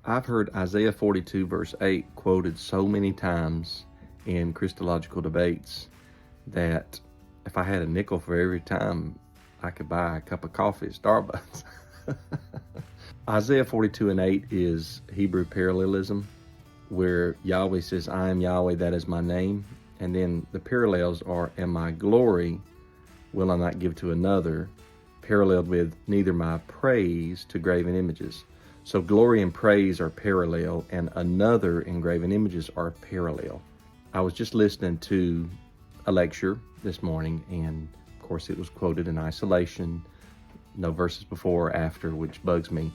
I've heard Isaiah 42 verse 8 quoted so many times in Christological debates that if I had a nickel for every time, I could buy a cup of coffee at Starbucks. Isaiah 42 and 8 is Hebrew parallelism, where Yahweh says, I am Yahweh, that is my name. And then the parallels are, and my glory will I not give to another, paralleled with neither my praise to graven images. So glory and praise are parallel, and another and graven images are parallel. I was just listening to a lecture this morning, and of course it was quoted in isolation, no verses before or after, which bugs me.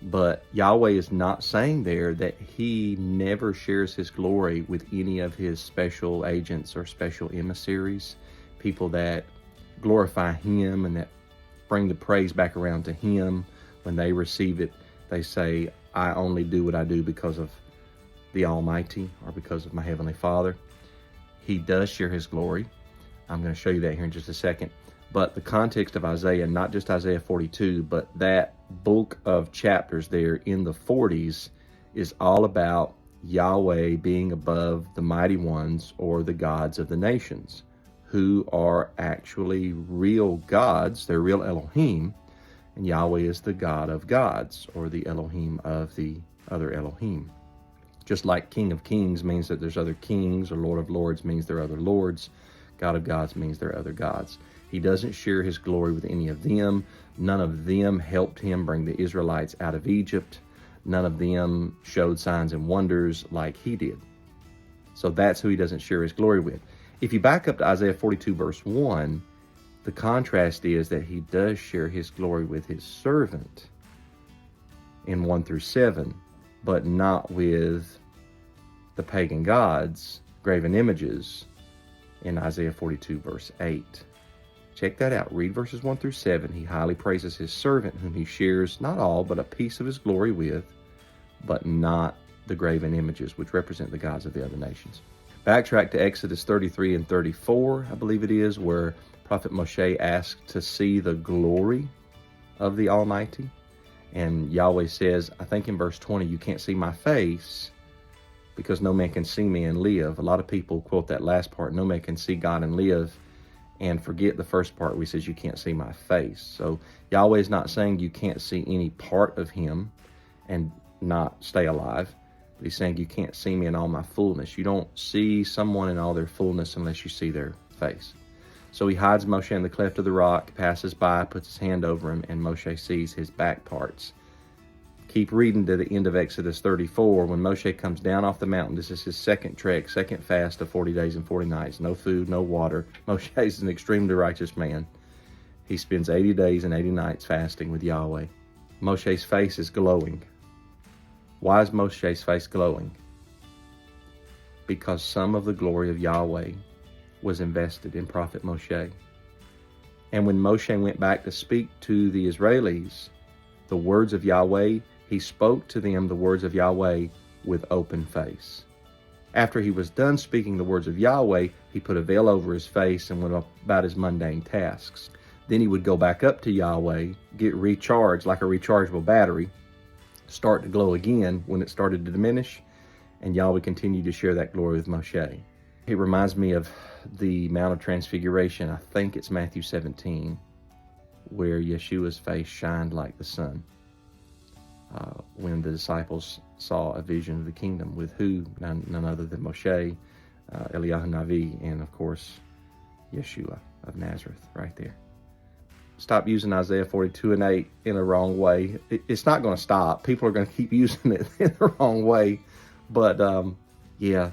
But Yahweh is not saying there that he never shares his glory with any of his special agents or special emissaries, people that glorify him and that bring the praise back around to him. When they receive it, they say, I only do what I do because of the Almighty or because of my Heavenly Father. He does share his glory. I'm going to show you that here in just a second. But the context of Isaiah, not just Isaiah 42, but that bulk of chapters there in the 40s is all about Yahweh being above the mighty ones or the gods of the nations, who are actually real gods. They're real Elohim, and Yahweh is the God of gods, or the Elohim of the other Elohim. Just like King of Kings means that there's other kings, or Lord of Lords means there are other lords, God of gods means there are other gods. He doesn't share his glory with any of them. None of them helped him bring the Israelites out of Egypt. None of them showed signs and wonders like he did. So that's who he doesn't share his glory with. If you back up to Isaiah 42 verse 1, the contrast is that he does share his glory with his servant in 1 through 7, but not with the pagan gods, graven images, in Isaiah 42 verse 8. Check that out. Read verses 1 through 7. He highly praises his servant, whom he shares not all, but a piece of his glory with, but not the graven images, which represent the gods of the other nations. Backtrack to Exodus 33 and 34, I believe it is, where Prophet Moshe asked to see the glory of the Almighty. And Yahweh says, I think in verse 20, you can't see my face because no man can see me and live. A lot of people quote that last part, no man can see God and live, and forget the first part where he says you can't see my face. So Yahweh is not saying you can't see any part of him and not stay alive. But he's saying you can't see me in all my fullness. You don't see someone in all their fullness unless you see their face. So he hides Moshe in the cleft of the rock, passes by, puts his hand over him, and Moshe sees his back parts. Keep reading to the end of Exodus 34. When Moshe comes down off the mountain, this is his second trek, second fast of 40 days and 40 nights. No food, no water. Moshe is an extremely righteous man. He spends 80 days and 80 nights fasting with Yahweh. Moshe's face is glowing. Why is Moshe's face glowing? Because some of the glory of Yahweh was invested in Prophet Moshe. And when Moshe went back to speak to the Israelis, the words of Yahweh, he spoke to them the words of Yahweh with open face. After he was done speaking the words of Yahweh, he put a veil over his face and went about his mundane tasks. Then he would go back up to Yahweh, get recharged like a rechargeable battery, start to glow again when it started to diminish, and Yahweh continued to share that glory with Moshe. It reminds me of the Mount of Transfiguration. I think it's Matthew 17, where Yeshua's face shined like the sun when the disciples saw a vision of the kingdom with who? None other than Moshe, Eliyahu Navi, and of course, Yeshua of Nazareth right there. Stop using Isaiah 42 and 8 in a wrong way. It's not going to stop. People are going to keep using it in the wrong way. But yeah,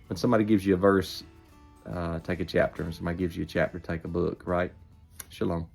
when somebody gives you a verse, take a chapter. When somebody gives you a chapter, take a book, right? Shalom.